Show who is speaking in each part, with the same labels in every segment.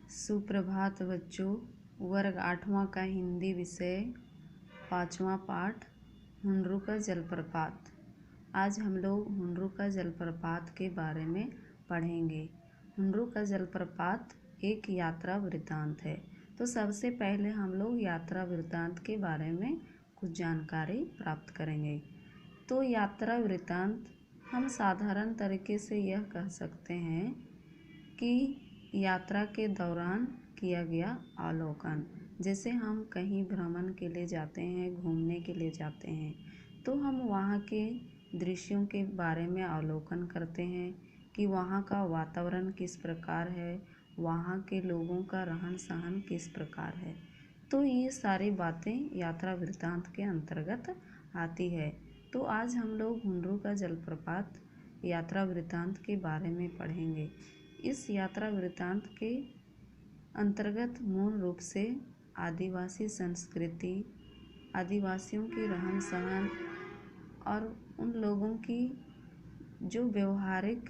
Speaker 1: सुप्रभात बच्चों। वर्ग 8वां का हिंदी विषय 5वां पाठ हुंडरू का जलप्रपात। आज हम लोग हुंडरू का जलप्रपात के बारे में पढ़ेंगे। हुंडरू का जलप्रपात एक यात्रा वृत्तांत है। तो सबसे पहले हम लोग यात्रा वृत्तांत के बारे में कुछ जानकारी प्राप्त करेंगे। तो यात्रा वृत्तांत हम साधारण तरीके से यह कह सकते हैं कि यात्रा के दौरान किया गया अवलोकन। जैसे हम कहीं भ्रमण के लिए जाते हैं, घूमने के लिए जाते हैं, तो हम वहाँ के दृश्यों के बारे में अवलोकन करते हैं कि वहाँ का वातावरण किस प्रकार है, वहाँ के लोगों का रहन सहन किस प्रकार है। तो ये सारी बातें यात्रा वृत्तांत के अंतर्गत आती है। तो आज हम लोग हुंडरू का जलप्रपात यात्रा वृत्तांत के बारे में पढ़ेंगे। इस यात्रा वृत्तांत के अंतर्गत मूल रूप से आदिवासी संस्कृति, आदिवासियों के रहन सहन और उन लोगों की जो व्यवहारिक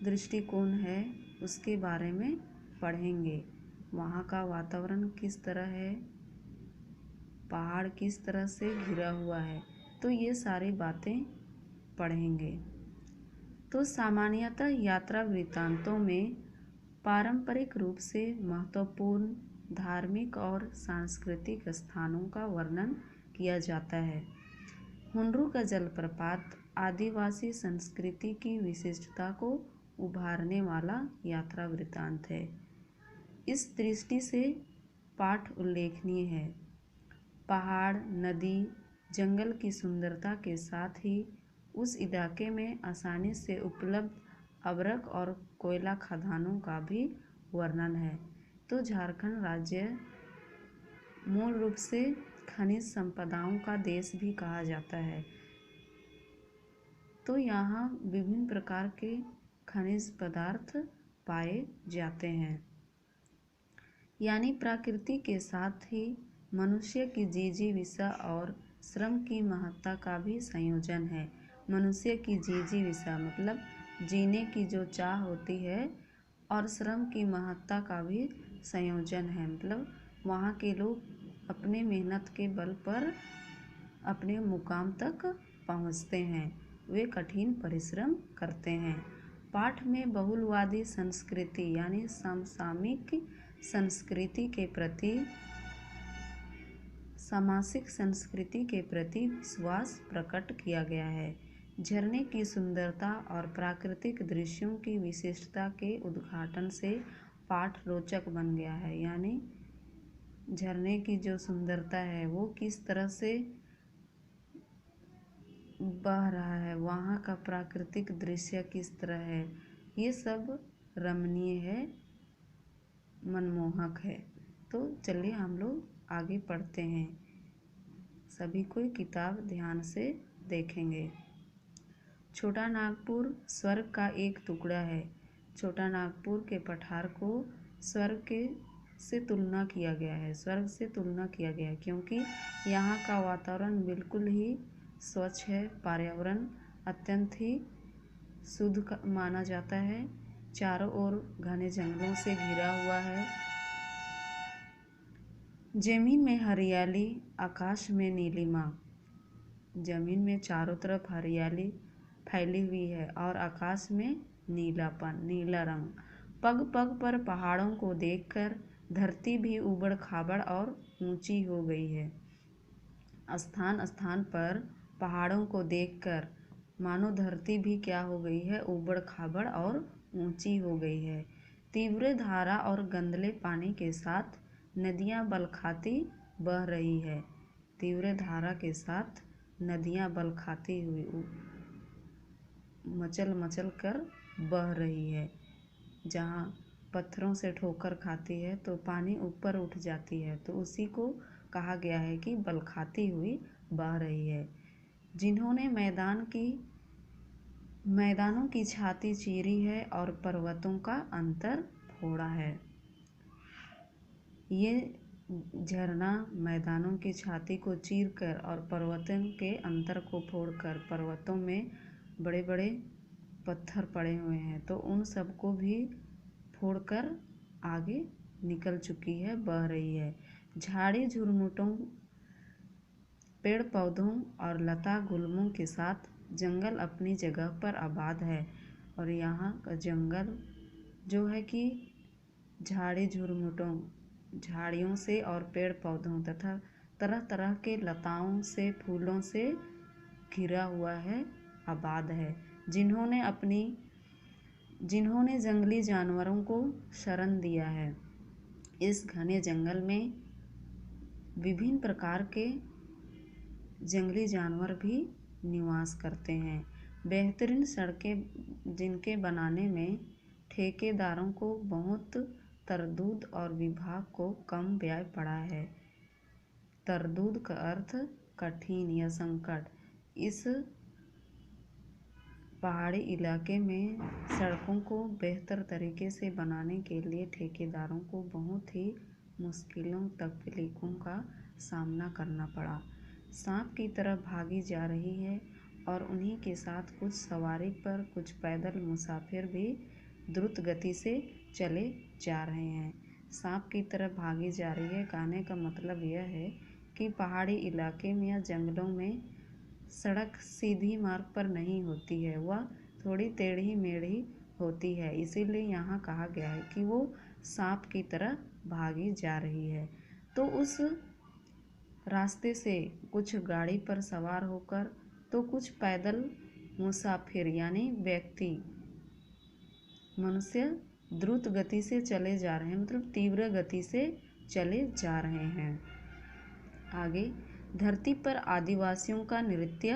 Speaker 1: दृष्टिकोण है उसके बारे में पढ़ेंगे। वहाँ का वातावरण किस तरह है, पहाड़ किस तरह से घिरा हुआ है, तो ये सारी बातें पढ़ेंगे। तो सामान्यतः यात्रा वृत्तांतों में पारंपरिक रूप से महत्वपूर्ण धार्मिक और सांस्कृतिक स्थानों का वर्णन किया जाता है। हुंडरू का जलप्रपात आदिवासी संस्कृति की विशिष्टता को उभारने वाला यात्रा वृत्तांत है। इस दृष्टि से पाठ उल्लेखनीय है। पहाड़, नदी, जंगल की सुंदरता के साथ ही उस इलाके में आसानी से उपलब्ध अभ्रक और कोयला खदानों का भी वर्णन है। तो झारखंड राज्य मूल रूप से खनिज संपदाओं का देश भी कहा जाता है। तो यहाँ विभिन्न प्रकार के खनिज पदार्थ पाए जाते हैं। यानी प्रकृति के साथ ही मनुष्य की जिजीविका और श्रम की महत्ता का भी संयोजन है। मनुष्य की जिजीविका मतलब जीने की जो चाह होती है और श्रम की महत्ता का भी संयोजन है। मतलब वहाँ के लोग अपने मेहनत के बल पर अपने मुकाम तक पहुँचते हैं, वे कठिन परिश्रम करते हैं। पाठ में बहुलवादी संस्कृति यानी समसामयिक संस्कृति के प्रति सामासिक संस्कृति के प्रति विश्वास प्रकट किया गया है। झरने की सुंदरता और प्राकृतिक दृश्यों की विशिष्टता के उद्घाटन से पाठ रोचक बन गया है। यानी झरने की जो सुंदरता है वो किस तरह से बह रहा है, वहाँ का प्राकृतिक दृश्य किस तरह है, ये सब रमणीय है, मनमोहक है। तो चलिए हम लोग आगे पढ़ते हैं। सभी कोई किताब ध्यान से देखेंगे। छोटा नागपुर स्वर्ग का एक टुकड़ा है। छोटा नागपुर के पठार को स्वर्ग से तुलना किया गया है, स्वर्ग से तुलना किया गया है, क्योंकि यहाँ का वातावरण बिल्कुल ही स्वच्छ है। पर्यावरण अत्यंत ही शुद्ध माना जाता है। चारों ओर घने जंगलों से घिरा हुआ है। जमीन में हरियाली, आकाश में नीलिमा। जमीन में चारों तरफ हरियाली फैली हुई है और आकाश में नीलापन, नीला रंग। पग पग पर पहाड़ों को देखकर धरती भी ऊबड़ खाबड़ और ऊंची हो गई है। स्थान स्थान पर पहाड़ों को देखकर मानो धरती भी क्या हो गई है, ऊबड़ खाबड़ और ऊंची हो गई है। तीव्र धारा और गंदले पानी के साथ नदियां बल खाती बह रही है। तीव्र धारा के साथ नदियां बल खाती हुई मचल मचल कर बह रही है। जहाँ पत्थरों से ठोकर खाती है तो पानी ऊपर उठ जाती है, तो उसी को कहा गया है कि बल खाती हुई बह रही है। जिन्होंने मैदानों की छाती चीरी है और पर्वतों का अंतर फोड़ा है। ये झरना मैदानों की छाती को चीरकर और पर्वतों के अंतर को फोड़कर, पर्वतों में बड़े बड़े पत्थर पड़े हुए हैं तो उन सबको भी फोड़कर आगे निकल चुकी है, बह रही है। झाड़ी झुरमुटों, पेड़ पौधों और लता गुल्मों के साथ जंगल अपनी जगह पर आबाद है। और यहाँ का जंगल जो है कि झाड़ी झुरमुटों, झाड़ियों से और पेड़ पौधों तथा तरह तरह के लताओं से, फूलों से घिरा हुआ है, आबाद है। जिन्होंने जंगली जानवरों को शरण दिया है। इस घने जंगल में विभिन्न प्रकार के जंगली जानवर भी निवास करते हैं। बेहतरीन सड़कें जिनके बनाने में ठेकेदारों को बहुत तरदूत और विभाग को कम व्यय पड़ा है। तरदूत का अर्थ कठिन या संकट। इस पहाड़ी इलाके में सड़कों को बेहतर तरीके से बनाने के लिए ठेकेदारों को बहुत ही मुश्किलों, तकलीफों का सामना करना पड़ा। सांप की तरह भागी जा रही है और उन्हीं के साथ कुछ सवारी पर कुछ पैदल मुसाफिर भी द्रुत गति से चले जा रहे हैं। सांप की तरह भागी जा रही है, कहने का मतलब यह है कि पहाड़ी इलाके में या जंगलों में सड़क सीधी मार्ग पर नहीं होती है, वह थोड़ी टेढ़ी मेढ़ी होती है। इसीलिए यहाँ कहा गया है कि वो सांप की तरह भागी जा रही है। तो उस रास्ते से कुछ गाड़ी पर सवार होकर, तो कुछ पैदल मुसाफिर यानी व्यक्ति, मनुष्य द्रुत गति से चले जा रहे हैं, मतलब तीव्र गति से चले जा रहे हैं। आगे, धरती पर आदिवासियों का नृत्य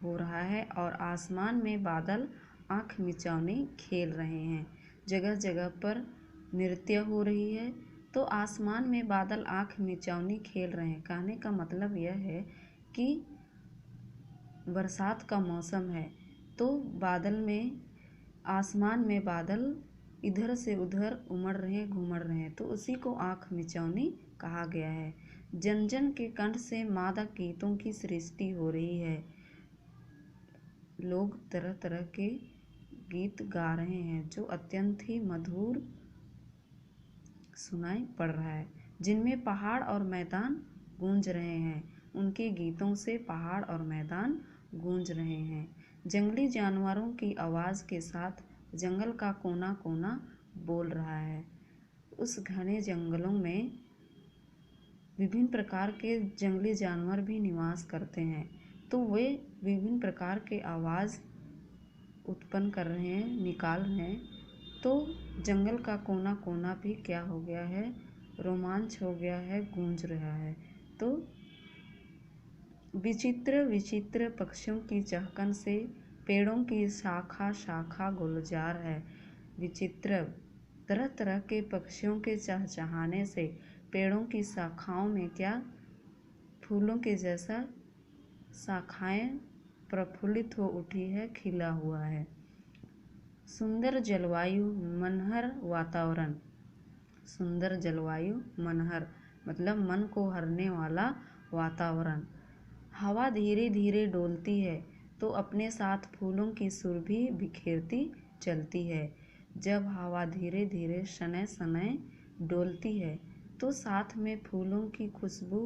Speaker 1: हो रहा है और आसमान में बादल आँख मिचौनी खेल रहे हैं। जगह जगह पर नृत्य हो रही है, तो आसमान में बादल आँख मिचौनी खेल रहे हैं। कहने का मतलब यह है कि बरसात का मौसम है, तो बादल में, आसमान में बादल इधर से उधर उमड़ रहे हैं, घूमड़ रहे हैं, तो उसी को आँख मिचौनी कहा गया है। जन जन के कंठ से मादक गीतों की सृष्टि हो रही है। लोग तरह तरह के गीत गा रहे हैं जो अत्यंत ही मधुर सुनाई पड़ रहा है, जिनमें पहाड़ और मैदान गूंज रहे हैं। उनके गीतों से पहाड़ और मैदान गूंज रहे हैं। जंगली जानवरों की आवाज़ के साथ जंगल का कोना कोना बोल रहा है। उस घने जंगलों में विभिन्न प्रकार के जंगली जानवर भी निवास करते हैं, तो वे विभिन्न प्रकार के आवाज़ उत्पन्न कर रहे हैं, निकाल रहे हैं। तो जंगल का कोना कोना भी क्या हो गया है, रोमांच हो गया है, गूंज रहा है। तो विचित्र विचित्र पक्षियों की चहकन से पेड़ों की शाखा शाखा गुलजार है। विचित्र तरह तरह के पक्षियों के चहचहाने से पेड़ों की शाखाओं में क्या, फूलों के जैसा शाखाएं प्रफुल्लित हो उठी है, खिला हुआ है। सुंदर जलवायु, मनहर वातावरण। सुंदर जलवायु, मनहर मतलब मन को हरने वाला वातावरण। हवा धीरे धीरे डोलती है तो अपने साथ फूलों की सुरभि बिखेरती चलती है। जब हवा धीरे धीरे शनै शनै डोलती है तो साथ में फूलों की खुशबू,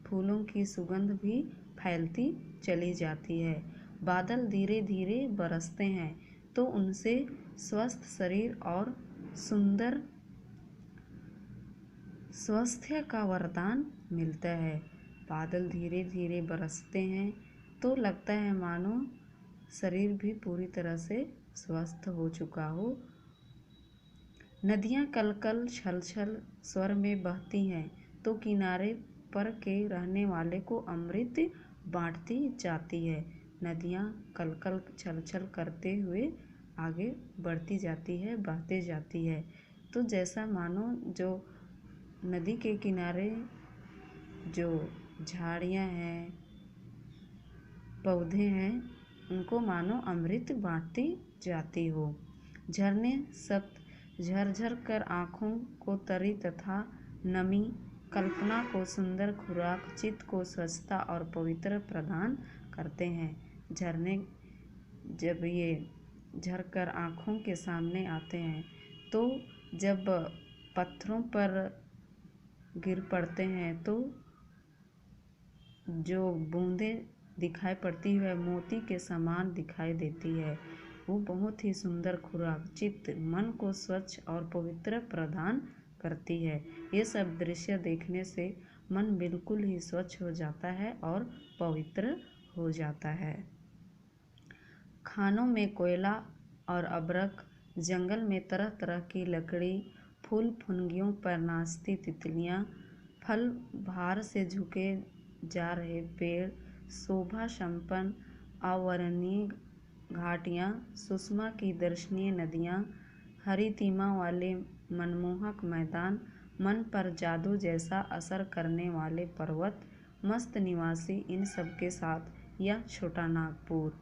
Speaker 1: फूलों की सुगंध भी फैलती चली जाती है। बादल धीरे धीरे बरसते हैं तो उनसे स्वस्थ शरीर और सुंदर स्वास्थ्य का वरदान मिलता है। बादल धीरे धीरे बरसते हैं तो लगता है मानो शरीर भी पूरी तरह से स्वस्थ हो चुका हो। नदियाँ कल कल छल छल स्वर में बहती हैं तो किनारे पर के रहने वाले को अमृत बांटती जाती है। नदियाँ कल कल छल छल करते हुए आगे बढ़ती जाती है, बहते जाती है। तो जैसा मानो जो नदी के किनारे जो झाड़ियाँ हैं, पौधे हैं, उनको मानो अमृत बांटती जाती हो। झरने सब झरझर कर आँखों को तरी तथा नमी, कल्पना को सुंदर खुराक, चित्त को स्वच्छता और पवित्र प्रदान करते हैं। झरने जब ये झरकर आँखों के सामने आते हैं तो जब पत्थरों पर गिर पड़ते हैं तो जो बूंदें दिखाई पड़ती है वह मोती के समान दिखाई देती है। वो बहुत ही सुंदर खुराक चित्त मन को स्वच्छ और पवित्र प्रदान करती है। ये सब दृश्य देखने से मन बिल्कुल ही स्वच्छ हो जाता है और पवित्र हो जाता है। खानों में कोयला और अबरक, जंगल में तरह तरह की लकड़ी, फूल फुनगियों पर नाचती तितलियाँ, फल भार से झुके जा रहे पेड़, शोभा संपन्न अवर्णनीय घाटियाँ, सुषमा की दर्शनीय नदियाँ, हरितिमा वाले मनमोहक मैदान, मन पर जादू जैसा असर करने वाले पर्वत, मस्त निवासी, इन सब के साथ यह छोटा नागपुर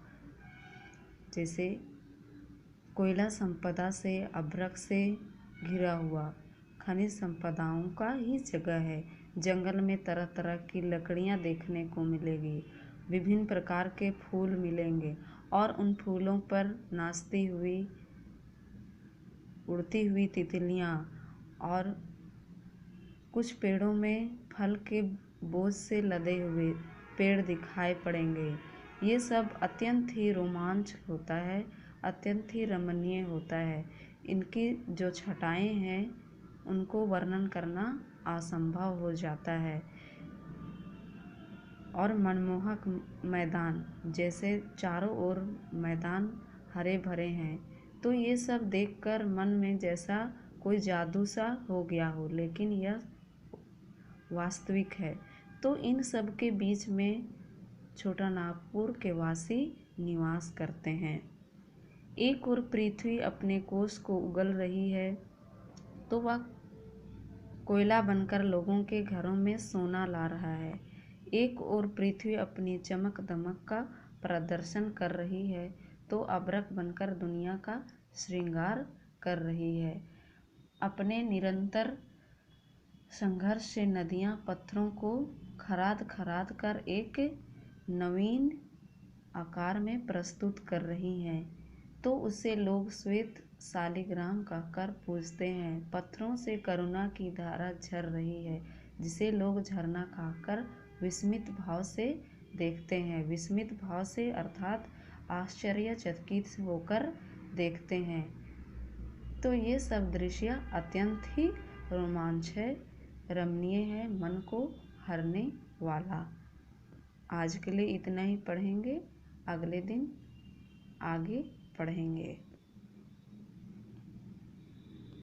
Speaker 1: जैसे कोयला संपदा से, अभ्रक से घिरा हुआ खनिज संपदाओं का ही जगह है। जंगल में तरह तरह की लकड़ियाँ देखने को मिलेगी, विभिन्न प्रकार के फूल मिलेंगे और उन फूलों पर नाचती हुई उड़ती हुई तितलियाँ, और कुछ पेड़ों में फल के बोझ से लदे हुए पेड़ दिखाई पड़ेंगे। ये सब अत्यंत ही रोमांच होता है, अत्यंत ही रमणीय होता है। इनकी जो छटाएं हैं उनको वर्णन करना असंभव हो जाता है। और मनमोहक मैदान, जैसे चारों ओर मैदान हरे भरे हैं, तो ये सब देखकर मन में जैसा कोई जादू सा हो गया हो, लेकिन यह वास्तविक है। तो इन सब के बीच में छोटा नागपुर के वासी निवास करते हैं। एक ओर पृथ्वी अपने कोष को उगल रही है तो वह कोयला बनकर लोगों के घरों में सोना ला रहा है। एक ओर पृथ्वी अपनी चमक दमक का प्रदर्शन कर रही है तो अबरक बनकर दुनिया का श्रृंगार कर रही है। अपने निरंतर संघर्ष से नदियाँ पत्थरों को खराद खराद कर एक नवीन आकार में प्रस्तुत कर रही हैं, तो उसे लोग श्वेत शालिग्राम कहकर पूजते हैं। पत्थरों से करुणा की धारा झर रही है, जिसे लोग झरना कहकर विस्मित भाव से देखते हैं। विस्मित भाव से अर्थात आश्चर्यचकित होकर देखते हैं। तो ये सब दृश्य अत्यंत ही रोमांच है, रमणीय है, मन को हरने वाला। आज के लिए इतना ही पढ़ेंगे, अगले दिन आगे पढ़ेंगे।